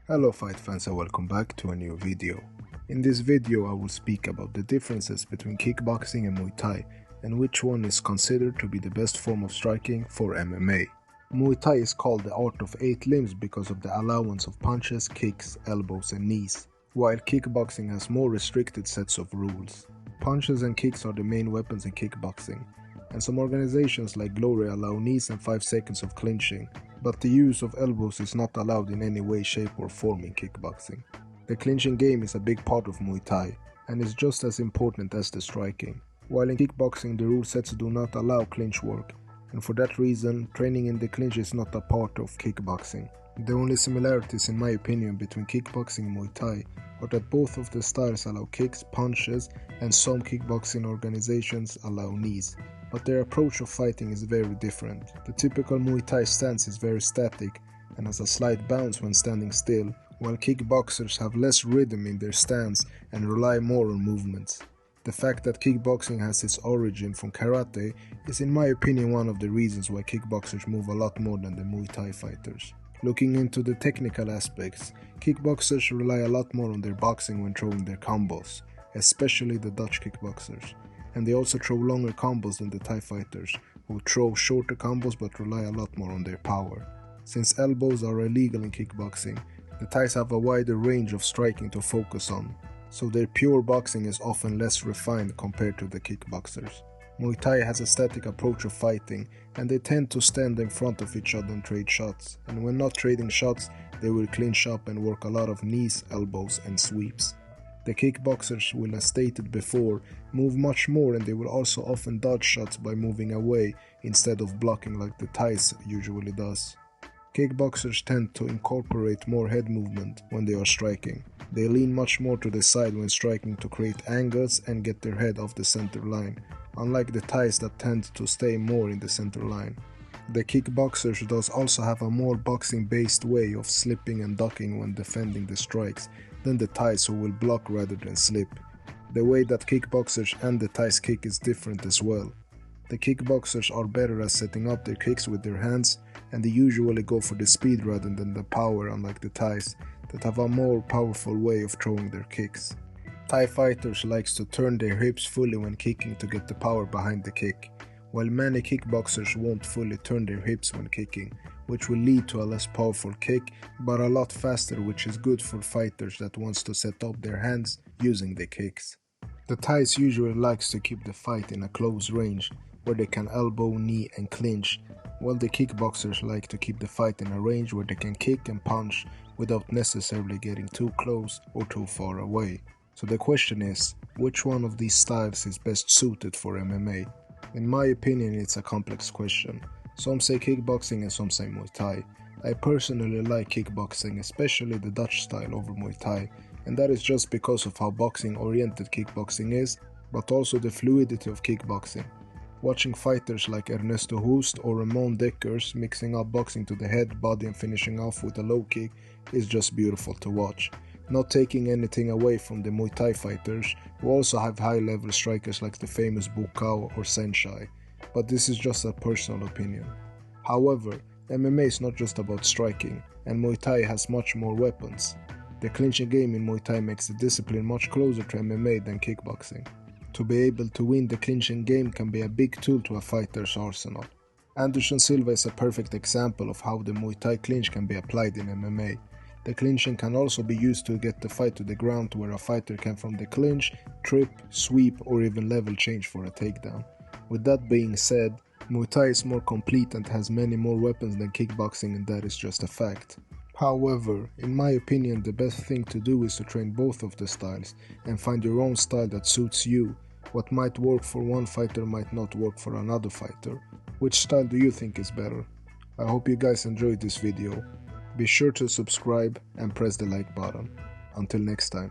Hello fight fans and welcome back to a new video. In this video I will speak about the differences between kickboxing and Muay Thai and which one is considered to be the best form of striking for MMA. Muay Thai is called the art of 8 limbs because of the allowance of punches, kicks, elbows and knees, while kickboxing has more restricted sets of rules. Punches and kicks are the main weapons in kickboxing, and some organizations like Glory allow knees and 5 seconds of clinching, but the use of elbows is not allowed in any way, shape or form in kickboxing. The clinching game is a big part of Muay Thai and is just as important as the striking, while in kickboxing the rule sets do not allow clinch work, and for that reason training in the clinch is not a part of kickboxing. The only similarities in my opinion between kickboxing and Muay Thai are that both of the styles allow kicks, punches, and some kickboxing organizations allow knees, but their approach of fighting is very different. The typical Muay Thai stance is very static and has a slight bounce when standing still, while kickboxers have less rhythm in their stance and rely more on movements. The fact that kickboxing has its origin from karate is in my opinion one of the reasons why kickboxers move a lot more than the Muay Thai fighters. Looking into the technical aspects, kickboxers rely a lot more on their boxing when throwing their combos, especially the Dutch kickboxers, and they also throw longer combos than the Thai fighters, who throw shorter combos but rely a lot more on their power. Since elbows are illegal in kickboxing, the Thais have a wider range of striking to focus on, so their pure boxing is often less refined compared to the kickboxers. Muay Thai has a static approach of fighting, and they tend to stand in front of each other and trade shots, and when not trading shots, they will clinch up and work a lot of knees, elbows and sweeps. The kickboxers will, as stated before, move much more, and they will also often dodge shots by moving away instead of blocking like the Thais usually does. Kickboxers tend to incorporate more head movement when they are striking. They lean much more to the side when striking to create angles and get their head off the center line, unlike the Thais that tend to stay more in the center line. The kickboxers does also have a more boxing-based way of slipping and ducking when defending the strikes than the Thais, who will block rather than slip. The way that kickboxers and the Thais kick is different as well. The kickboxers are better at setting up their kicks with their hands, and they usually go for the speed rather than the power, unlike the Thais that have a more powerful way of throwing their kicks. Thai fighters likes to turn their hips fully when kicking to get the power behind the kick, while many kickboxers won't fully turn their hips when kicking, which will lead to a less powerful kick but a lot faster, which is good for fighters that wants to set up their hands using the kicks. The Thais usually likes to keep the fight in a close range where they can elbow, knee and clinch, while the kickboxers like to keep the fight in a range where they can kick and punch without necessarily getting too close or too far away. So the question is, which one of these styles is best suited for MMA? In my opinion, it's a complex question. Some say kickboxing and some say Muay Thai. I personally like kickboxing, especially the Dutch style, over Muay Thai, and that is just because of how boxing-oriented kickboxing is, but also the fluidity of kickboxing. Watching fighters like Ernesto Hoost or Ramon Dekkers mixing up boxing to the head, body and finishing off with a low kick is just beautiful to watch. Not taking anything away from the Muay Thai fighters, who also have high-level strikers like the famous Bukau or Senshai, but this is just a personal opinion. However, MMA is not just about striking, and Muay Thai has much more weapons. The clinching game in Muay Thai makes the discipline much closer to MMA than kickboxing. To be able to win the clinching game can be a big tool to a fighter's arsenal. Anderson Silva is a perfect example of how the Muay Thai clinch can be applied in MMA. The clinching can also be used to get the fight to the ground, where a fighter can from the clinch, trip, sweep or even level change for a takedown. With that being said, Muay Thai is more complete and has many more weapons than kickboxing, and that is just a fact. However, in my opinion, the best thing to do is to train both of the styles and find your own style that suits you. What might work for one fighter might not work for another fighter. Which style do you think is better? I hope you guys enjoyed this video. Be sure to subscribe and press the like button. Until next time.